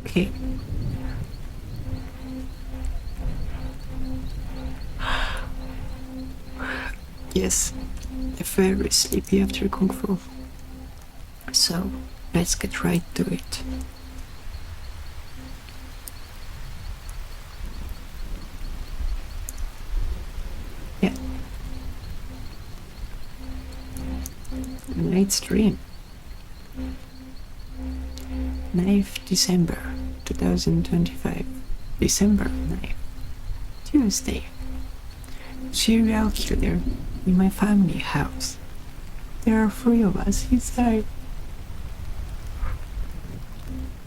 Okay. Yes, I'm very sleepy after Kung Fu. So, let's get right to it. Yeah. Night's dream. 9th December 2025. December 9th. Tuesday. Serial killer in my family house. There are 3 of us inside.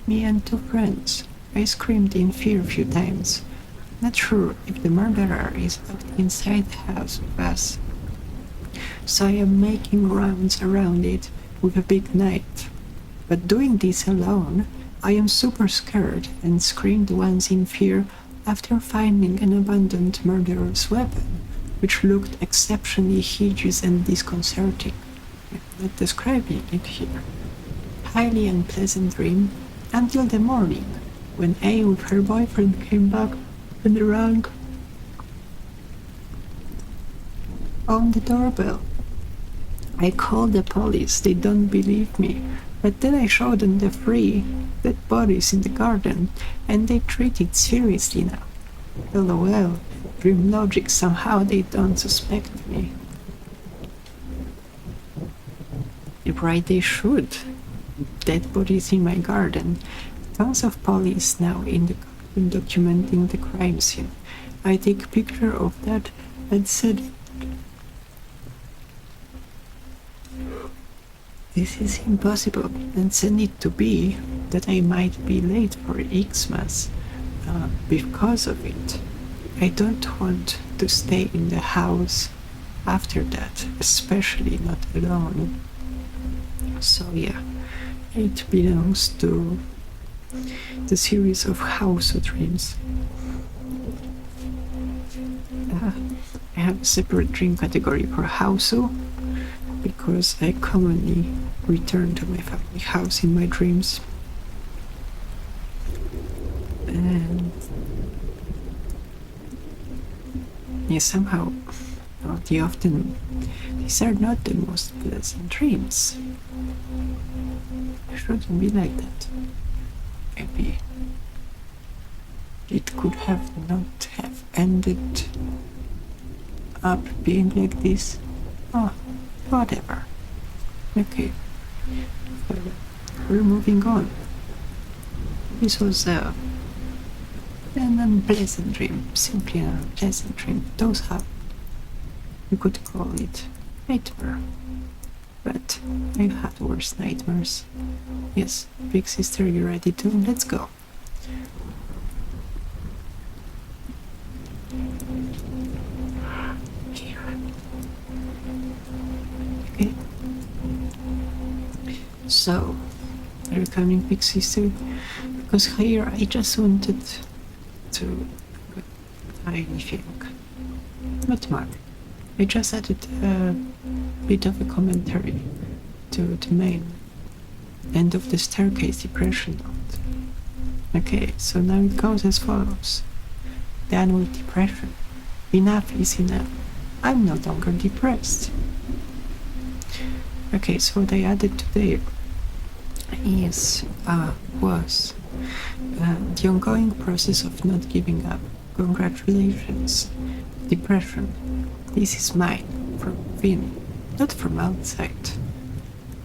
Me and 2 friends. I screamed in fear a few times. Not sure if the murderer is inside the house with us. So I am making rounds around it with a big knife. But doing this alone, I am super scared and screamed once in fear after finding an abandoned murderer's weapon, which looked exceptionally hideous and disconcerting. I'm not describing it here. Highly unpleasant dream until the morning, when A with her boyfriend came back and rang on the doorbell. I called the police, they don't believe me, but then I showed them the 3 dead bodies in the garden, and they treat it seriously now. LOL, dream logic, somehow they don't suspect me. Right, they should. Dead bodies in my garden. Tons of police now in the garden documenting the crime scene. I take picture of that and said, this is impossible, and send it to B that I might be late for Xmas because of it. I don't want to stay in the house after that, especially not alone. So yeah, it belongs to the series of house dreams. I have a separate dream category for Hausu because I commonly return to my family house in my dreams. And yeah, somehow, these are not the most pleasant dreams. It shouldn't be like that. Maybe it could have not have ended up being like this. Oh, whatever. Okay, we're moving on. This was an unpleasant dream, simply an unpleasant dream. Those have, you could call it nightmare. But I've had worse nightmares. Yes, big sister, you ready to? Let's go. Okay. So, are you coming, big sister? Because here I just wanted to tiny thing. Not much. I just added a bit of a commentary to the main end of the staircase depression note. Okay, so now it goes as follows. Then with depression. Enough is enough. I'm no longer depressed. Okay, so what I added today was the ongoing process of not giving up. Congratulations. Depression. This is mine, from within, not from outside.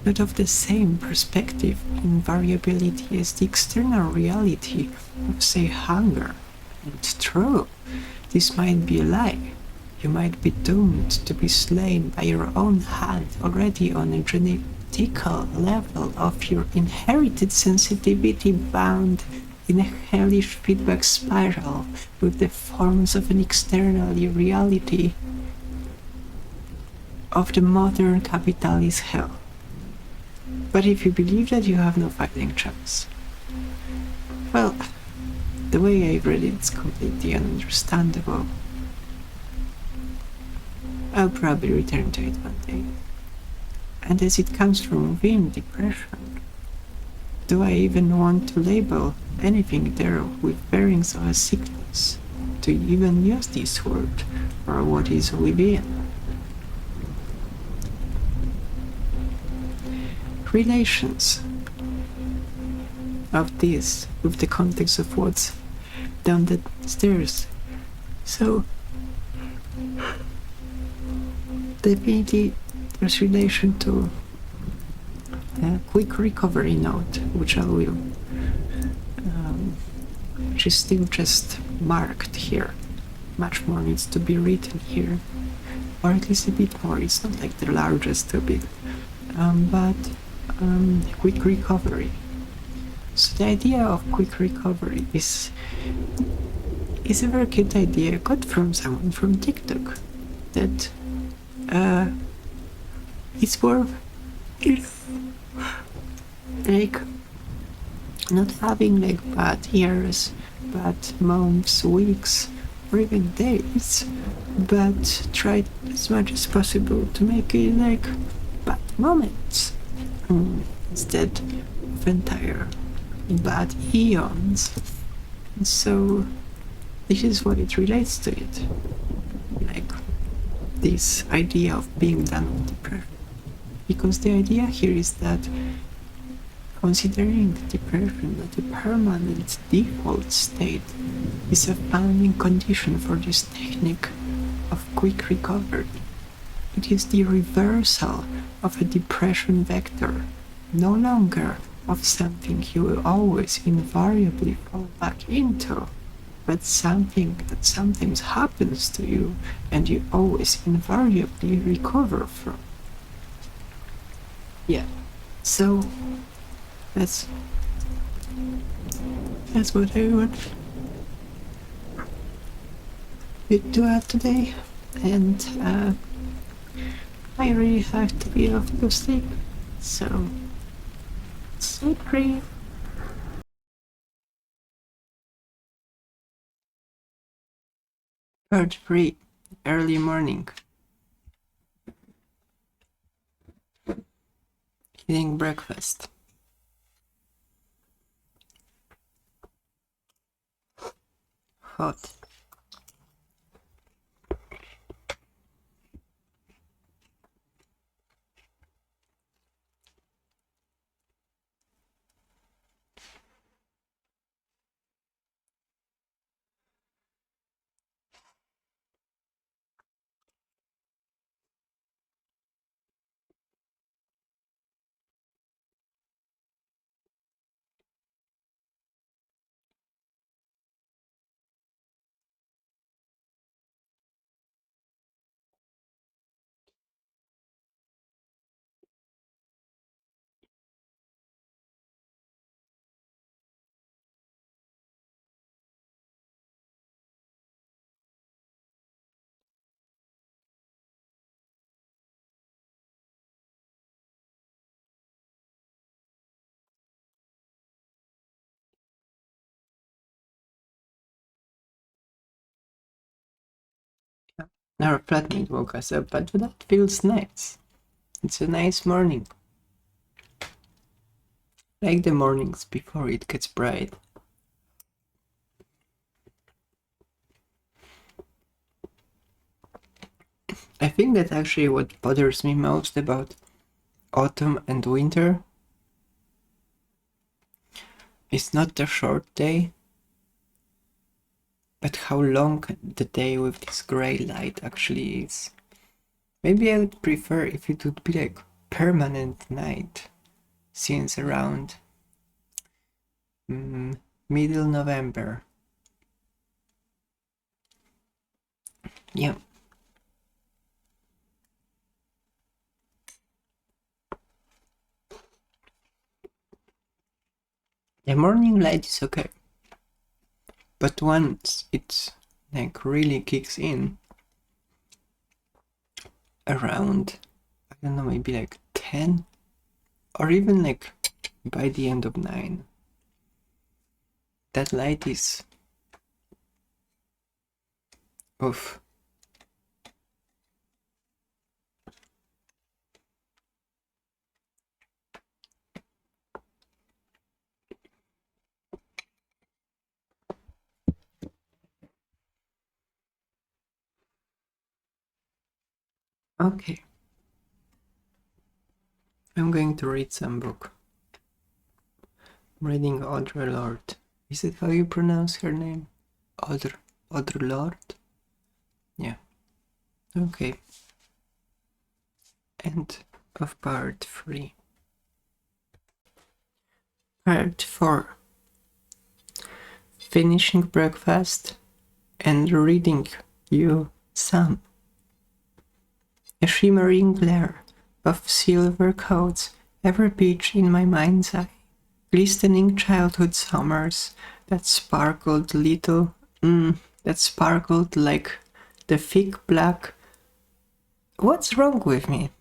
Not of the same perspective in variability as the external reality of, say, hunger. And true, this might be a lie. You might be doomed to be slain by your own hand already on a genetical level of your inherited sensitivity bound in a hellish feedback spiral with the forms of an external reality of the modern capitalist hell. But if you believe that you have no fighting chance, well, the way I read it is completely ununderstandable. I'll probably return to it one day. And as it comes from within depression, Do I even want to label anything there with bearings of a sickness? To even use this word for what is within? Relations of this with the context of what's down the stairs. So definitely there's relation to a quick recovery note, which I will which is still just marked here. Much more needs to be written here, or at least a bit more. It's not like the largest topic, but quick recovery. So the idea of quick recovery is a very cute idea. I got from someone from TikTok that it's worth like not having like bad years, bad months, weeks, or even days, but try as much as possible to make it like bad moments instead of entire bad eons. So this is what it relates to it, like this idea of being done with depression. Because the idea here is that considering depression that a permanent default state is a founding condition for this technique of quick recovery. It is the reversal of a depression vector, no longer of something you will always invariably fall back into, but something that sometimes happens to you and you always invariably recover from. Yeah, so that's what I want you to add today, and I really have to be off to sleep, so sleep great. Part 3. Early morning. Eating breakfast. Hot. Our flatmate woke us up, but that feels nice. It's a nice morning. Like the mornings before it gets bright. I think that actually what bothers me most about autumn and winter is not the short day, but how long the day with this gray light actually is. Maybe I would prefer if it would be like permanent night, since around middle November. Yeah. The morning light is okay, but once it's like really kicks in around, I don't know, maybe like 10 or even like by the end of 9, that light is oof. Okay. I'm going to read some book. I'm reading Audre Lorde. Is it how you pronounce her name? Audre Lorde? Yeah. Okay. End of part 3. Part 4. Finishing breakfast and reading you some. A shimmering glare of silver coats, every beach in my mind's eye. Glistening childhood summers that sparkled like the thick black. What's wrong with me?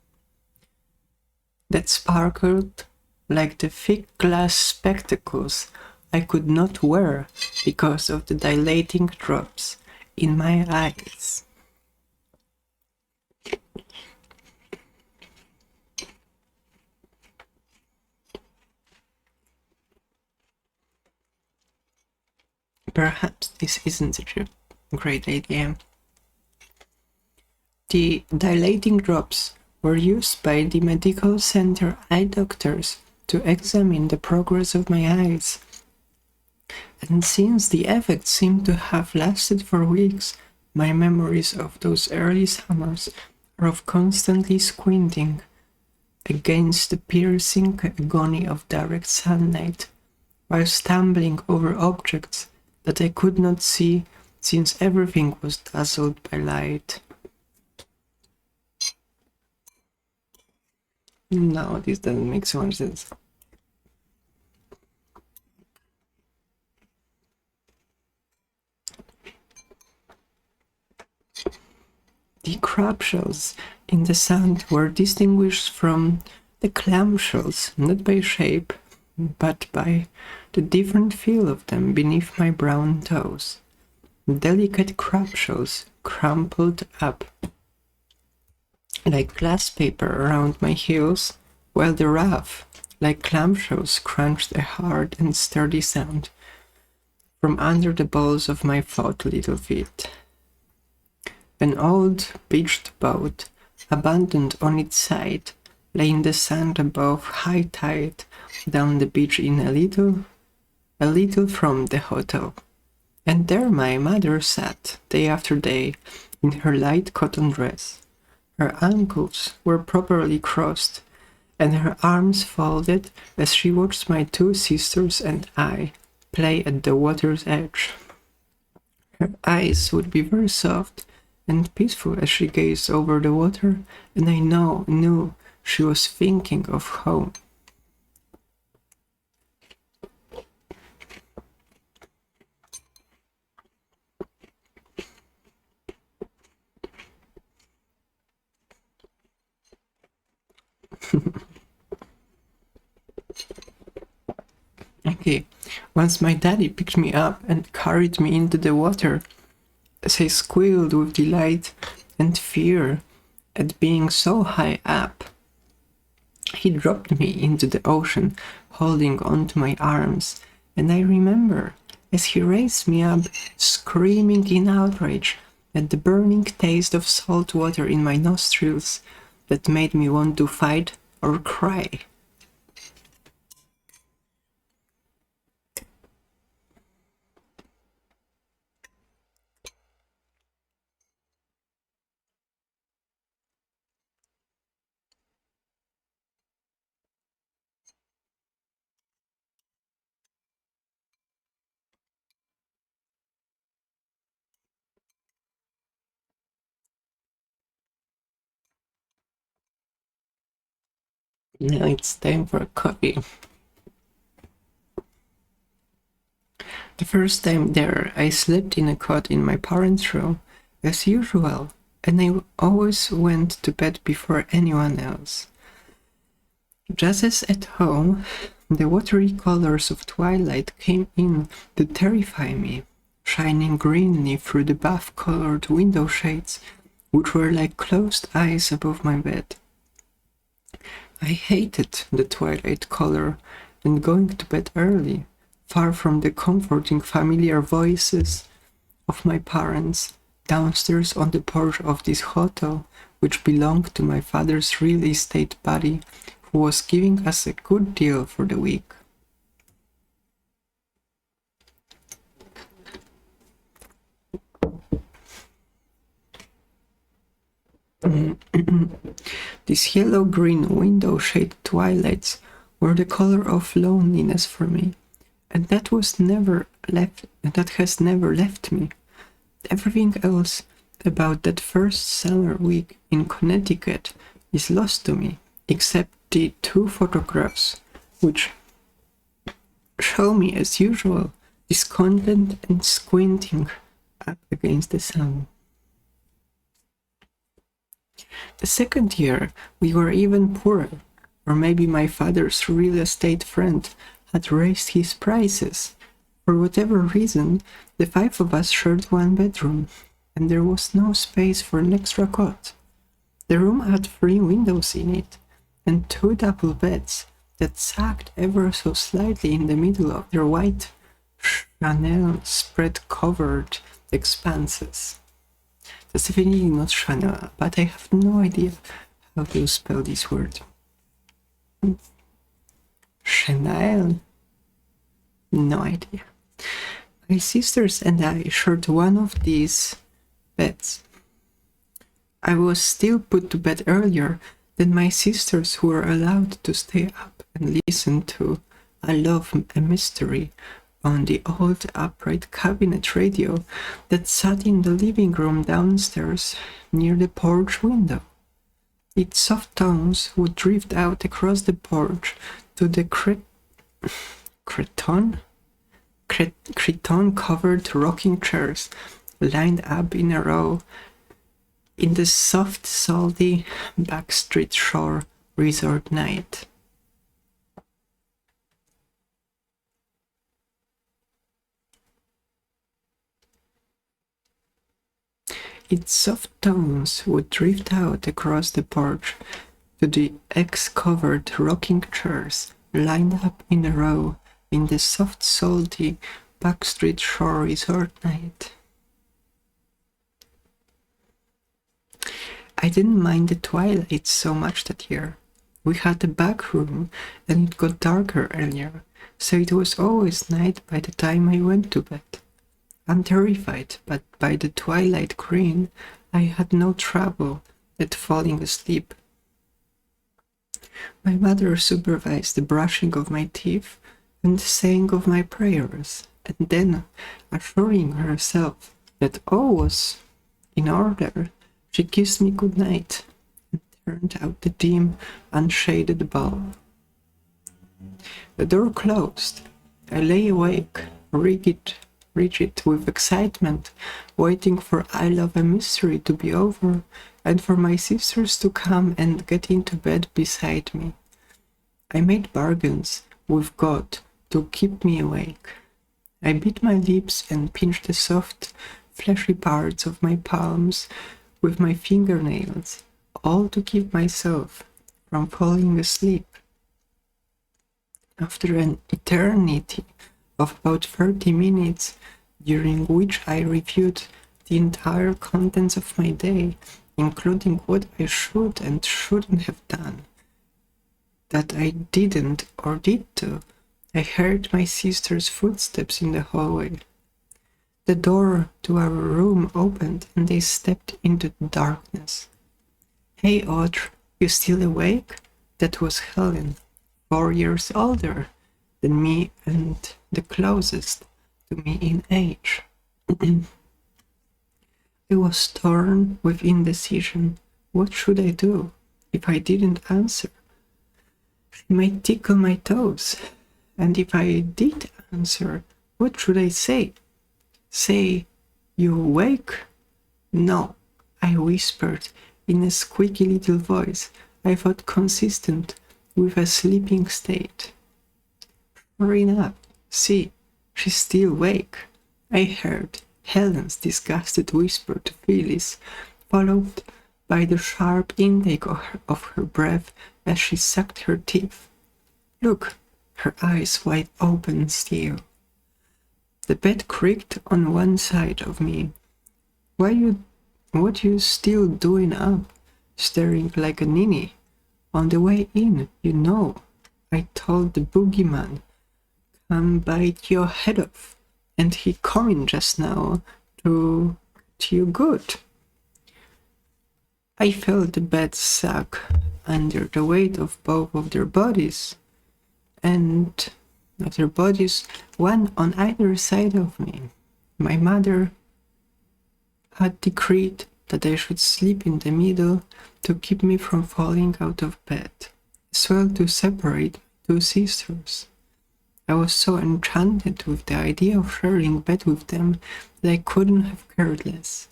That sparkled like the thick glass spectacles I could not wear because of the dilating drops in my eyes. Perhaps this isn't a great idea. The dilating drops were used by the medical center eye doctors to examine the progress of my eyes. And since the effect seemed to have lasted for weeks, my memories of those early summers are of constantly squinting against the piercing agony of direct sunlight, while stumbling over objects that I could not see since everything was dazzled by light. No, this doesn't make so much sense. The crab shells in the sand were distinguished from the clam shells not by shape, but by the different feel of them beneath my brown toes. Delicate crab shells crumpled up like glass paper around my heels, while the rough, like clamshells, crunched a hard and sturdy sound from under the balls of my fat little feet. An old beached boat, abandoned on its side, lay in the sand above high tide down the beach in a little from the hotel. And there my mother sat, day after day, in her light cotton dress. Her ankles were properly crossed, and her arms folded as she watched my 2 sisters and I play at the water's edge. Her eyes would be very soft and peaceful as she gazed over the water, and I knew she was thinking of home. Okay, once my daddy picked me up and carried me into the water, as I squealed with delight and fear at being so high up. He dropped me into the ocean, holding onto my arms, and I remember, as he raised me up, screaming in outrage at the burning taste of salt water in my nostrils that made me want to fight or cry. Now it's time for coffee. The first time there, I slept in a cot in my parents' room, as usual, and I always went to bed before anyone else. Just as at home, the watery colors of twilight came in to terrify me, shining greenly through the buff-colored window shades, which were like closed eyes above my bed. I hated the twilight color, and going to bed early, far from the comforting familiar voices of my parents, Downstairs on the porch of this hotel, which belonged to my father's real estate buddy, who was giving us a good deal for the week. These yellow-green window-shade twilights were the color of loneliness for me, and that has never left me. Everything else about that first summer week in Connecticut is lost to me, except the 2 photographs, which show me, as usual, discontent and squinting up against the sun. The second year, we were even poorer, or maybe my father's real estate friend had raised his prices. For whatever reason, the 5 of us shared one bedroom, and there was no space for an extra cot. The room had 3 windows in it, and 2 double beds that sagged ever so slightly in the middle of their white Chanel spread-covered expanses. That's definitely not Chanel, but I have no idea how to spell this word. Chanel? No idea. My sisters and I shared one of these beds. I was still put to bed earlier than my sisters, who were allowed to stay up and listen to I Love a Mystery on the old upright cabinet radio that sat in the living room downstairs near the porch window. Its soft tones would drift out across the porch to the cretonne-covered rocking chairs lined up in a row in the soft, salty Backstreet Shore resort night. Its soft tones would drift out across the porch to the egg-covered rocking chairs lined up in a row in the soft, salty Backstreet Shore resort night. I didn't mind the twilight so much that year. We had a back room and it got darker earlier, so it was always night by the time I went to bed. Unterrified, but by the twilight green, I had no trouble at falling asleep. My mother supervised the brushing of my teeth and the saying of my prayers, and then, assuring herself that all was in order, she kissed me good night and turned out the dim, unshaded bulb. The door closed. I lay awake, rigid with excitement, waiting for I Love a Mystery to be over and for my sisters to come and get into bed beside me. I made bargains with God to keep me awake. I bit my lips and pinched the soft, fleshy parts of my palms with my fingernails, all to keep myself from falling asleep. After an eternity of about 30 minutes, during which I reviewed the entire contents of my day, including what I should and shouldn't have done, that I didn't or did do, I heard my sister's footsteps in the hallway. The door to our room opened and they stepped into the darkness. "Hey, Audrey, you still awake?" That was Helen, 4 years older than me and the closest to me in age. I was torn with indecision. What should I do if I didn't answer? She might tickle my toes, and if I did answer, what should I say? Say, "You awake?" "No," I whispered in a squeaky little voice I thought consistent with a sleeping state. Sure enough, see, she's still awake, I heard Helen's disgusted whisper to Phyllis, followed by the sharp intake of her breath as she sucked her teeth. Look, her eyes wide open still. The bed creaked on one side of me, What you still doing up, staring like a ninny? On the way in, you know, I told the boogeyman, come bite your head off, and he coming just now to you good. I felt the bed sag under the weight of both of their bodies, and of their bodies, one on either side of me. My mother had decreed that I should sleep in the middle to keep me from falling out of bed, as well to separate my two sisters. I was so enchanted with the idea of sharing bed with them that I couldn't have cared less.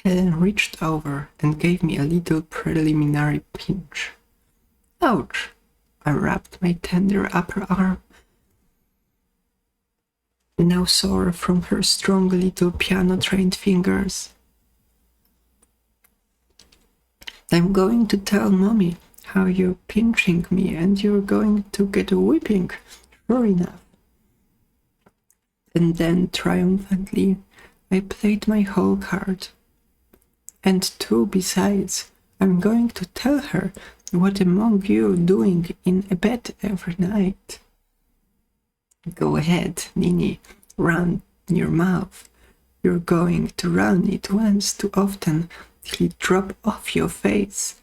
Helen reached over and gave me a little preliminary pinch. Ouch! I rubbed my tender upper arm, now sore from her strong little piano-trained fingers. I'm going to tell Mommy how you're pinching me, and you're going to get a whipping, sure enough. And then, triumphantly, I played my whole card. And two besides, I'm going to tell her what among you doing in a bed every night. Go ahead, Nini, run your mouth. You're going to run it once too often till it drop off your face.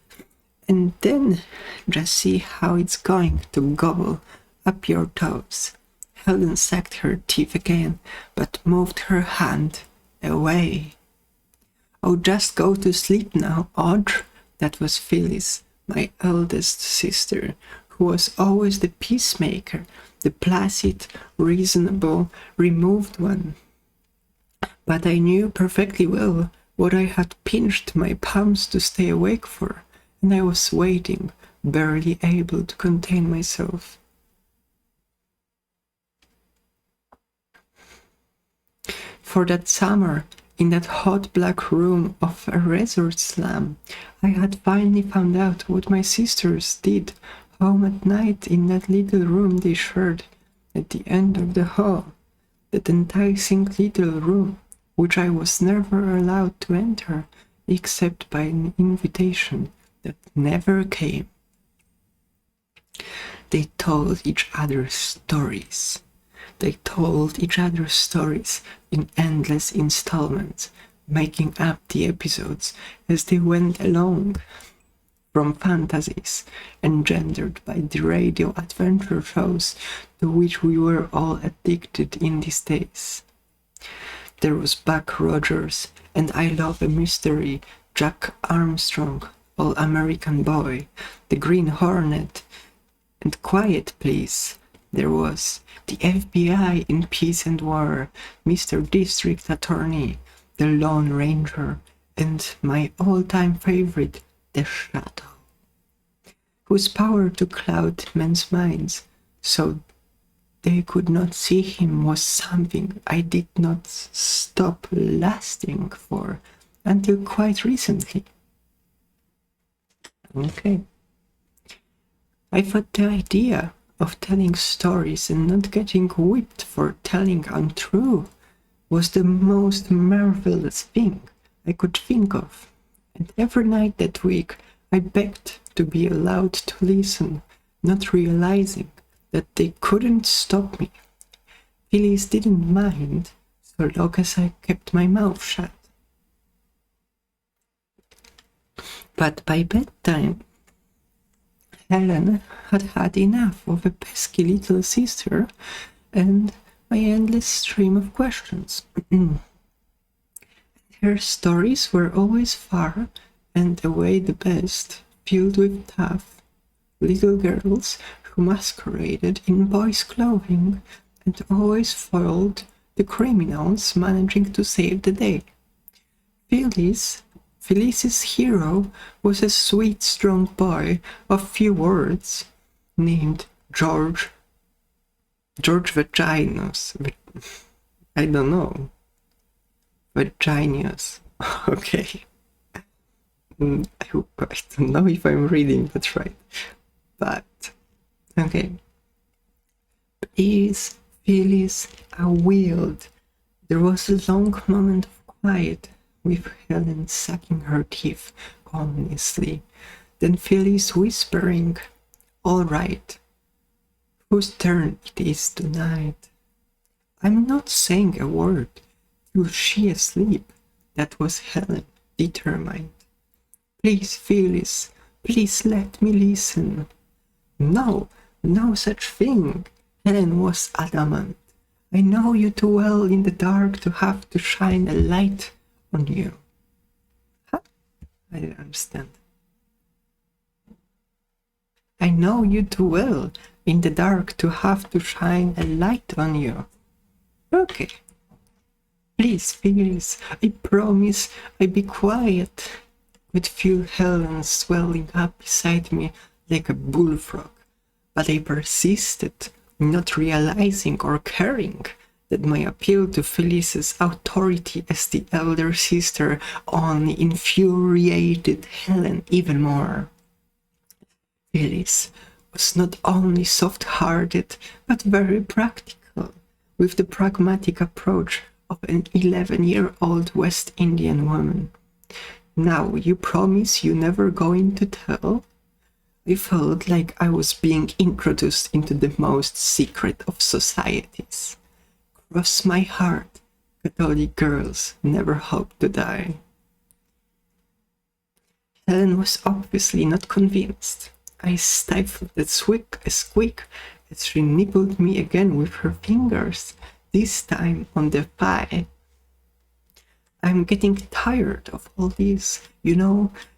And then just see how it's going to gobble up your toes. Helen sucked her teeth again, but moved her hand away. Oh, just go to sleep now, Audrey. That was Phyllis, my eldest sister, who was always the peacemaker, the placid, reasonable, removed one. But I knew perfectly well what I had pinched my palms to stay awake for, and I was waiting, barely able to contain myself. For that summer, in that hot black room of a resort slum, I had finally found out what my sisters did home at night in that little room they shared at the end of the hall, that enticing little room which I was never allowed to enter except by an invitation that never came. They told each other stories. They told each other stories in endless installments, making up the episodes as they went along, from fantasies engendered by the radio adventure shows to which we were all addicted in these days. There was Buck Rogers, and I Love a Mystery, Jack Armstrong, All-American Boy, The Green Hornet, and Quiet Please. There was the FBI in Peace and War, Mr. District Attorney, The Lone Ranger, and my all-time favorite, The Shadow, whose power to cloud men's minds so they could not see him was something I did not stop lasting for until quite recently. Okay. I thought the idea of telling stories and not getting whipped for telling untrue was the most marvelous thing I could think of, and every night that week I begged to be allowed to listen, not realizing that they couldn't stop me. Phyllis didn't mind, so long as I kept my mouth shut. But by bedtime, Helen had had enough of a pesky little sister and my endless stream of questions. Her stories were always far and away the best, filled with tough little girls who masqueraded in boys' clothing and always foiled the criminals managing to save the day. Phyllis's hero was a sweet, strong boy of few words, named George Vaginas. I don't know. Vaginas. Okay. I don't know if I'm reading that right. But, okay. Please, Phyllis, I willed. There was a long moment of quiet with Helen sucking her teeth ominously, then Phyllis whispering, "All right, whose turn it is tonight?" "I'm not saying a word till she asleep." That was Helen, determined. "Please, Phyllis, please let me listen." "No, no such thing." Helen was adamant. "I know you too well in the dark to have to shine a light on you." Huh? I didn't understand. "I know you too well in the dark to have to shine a light on you." Okay. "Please, Phyllis, I promise I'll be quiet." Could feel Helen swelling up beside me like a bullfrog, but I persisted, not realizing or caring that my appeal to Phyllis's authority as the elder sister only infuriated Helen even more. Phyllis was not only soft-hearted, but very practical, with the pragmatic approach of an 11-year-old West Indian woman. "Now, you promise you're never going to tell?" I felt like I was being introduced into the most secret of societies. Cross my heart, Catholic girls never hope to die. Helen was obviously not convinced. I stifled a squeak as she nibbled me again with her fingers, this time on the thigh. "I'm getting tired of all this,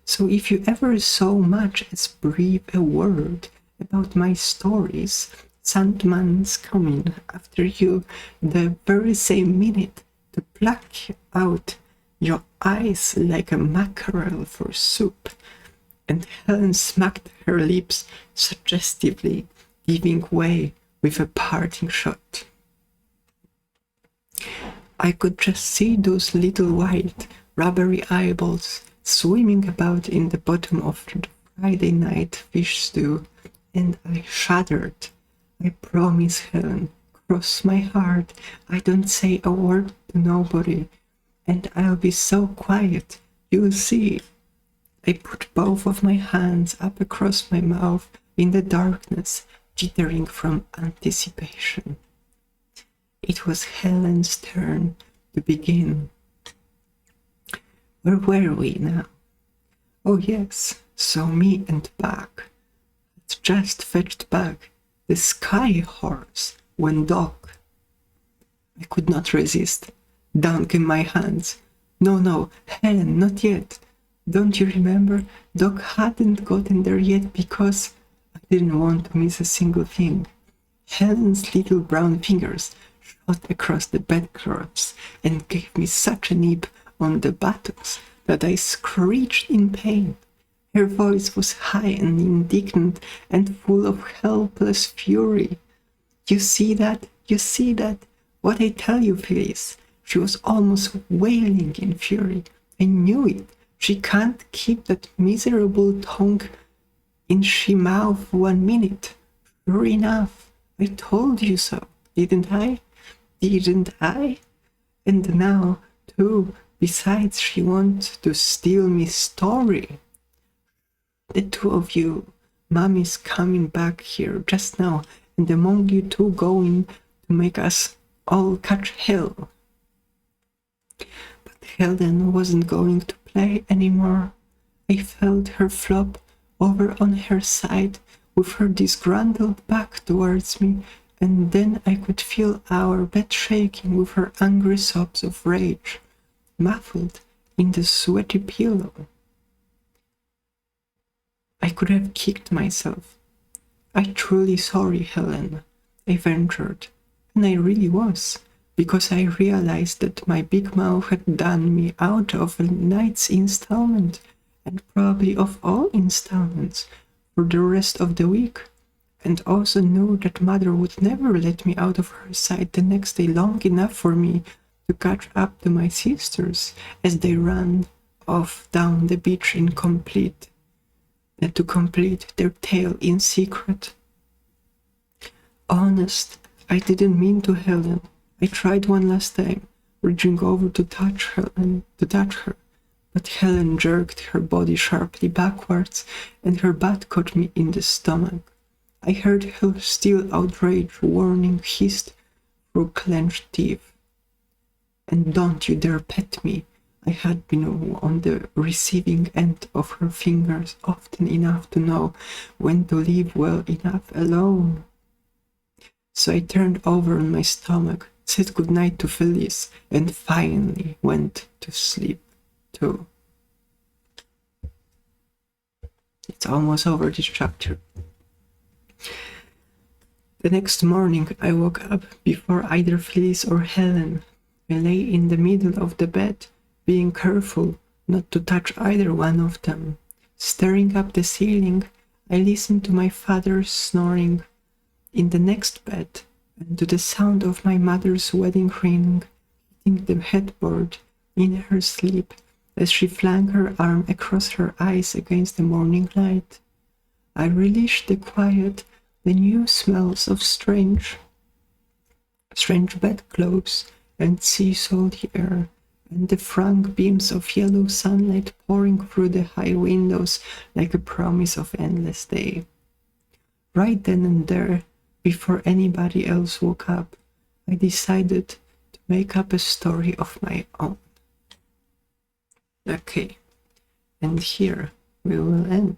so if you ever so much as breathe a word about my stories, Sandman's coming after you the very same minute to pluck out your eyes like a mackerel for soup." And Helen smacked her lips suggestively, giving way with a parting shot. I could just see those little white, rubbery eyeballs swimming about in the bottom of the Friday night fish stew, and I shuddered. "I promise, Helen, cross my heart, I don't say a word to nobody, and I'll be so quiet, you'll see." I put both of my hands up across my mouth in the darkness, jittering from anticipation. It was Helen's turn to begin. Where were we now? Oh yes, so me and Bug had just fetched back the sky horse when Doc. I could not resist. Down came my hands. No, Helen, not yet. Don't you remember? Doc hadn't gotten there yet because I didn't want to miss a single thing. Helen's little brown fingers shot across the bedclothes and gave me such a nip on the buttocks that I screeched in pain. Her voice was high and indignant and full of helpless fury. You see that? What I tell you, Phyllis." She was almost wailing in fury. I knew it. She can't keep that miserable tongue in she mouth 1 minute. Sure enough, I told you so, didn't I? And now, too, besides she wants to steal me story. The two of you, Mommy's coming back here just now, and among you two going to make us all catch hell. But Helen wasn't going to play anymore. I felt her flop over on her side with her disgruntled back towards me, and then I could feel our bed shaking with her angry sobs of rage, muffled in the sweaty pillow. I could have kicked myself. "I'm truly sorry, Helen," I ventured, and I really was, because I realized that my big mouth had done me out of a night's installment, and probably of all installments, for the rest of the week, and also knew that Mother would never let me out of her sight the next day long enough for me to catch up to my sisters as they ran off down the beach to complete their tale in secret. Honest, I didn't mean to, Helen. I tried one last time, reaching over to touch her, but Helen jerked her body sharply backwards, and her butt caught me in the stomach. I heard her still outraged warning hissed through clenched teeth. And don't you dare pet me. I had been on the receiving end of her fingers often enough to know when to leave well enough alone. So I turned over on my stomach, said goodnight to Phyllis, and finally went to sleep too. It's almost over, this chapter. The next morning I woke up before either Phyllis or Helen. I lay in the middle of the bed, being careful not to touch either one of them. Staring up the ceiling, I listened to my father's snoring in the next bed, and to the sound of my mother's wedding ring hitting the headboard in her sleep as she flung her arm across her eyes against the morning light. I relished the quiet, the new smells of strange bedclothes and sea salt air, and the frank beams of yellow sunlight pouring through the high windows like a promise of endless day. Right then and there, before anybody else woke up, I decided to make up a story of my own. Okay, and here we will end.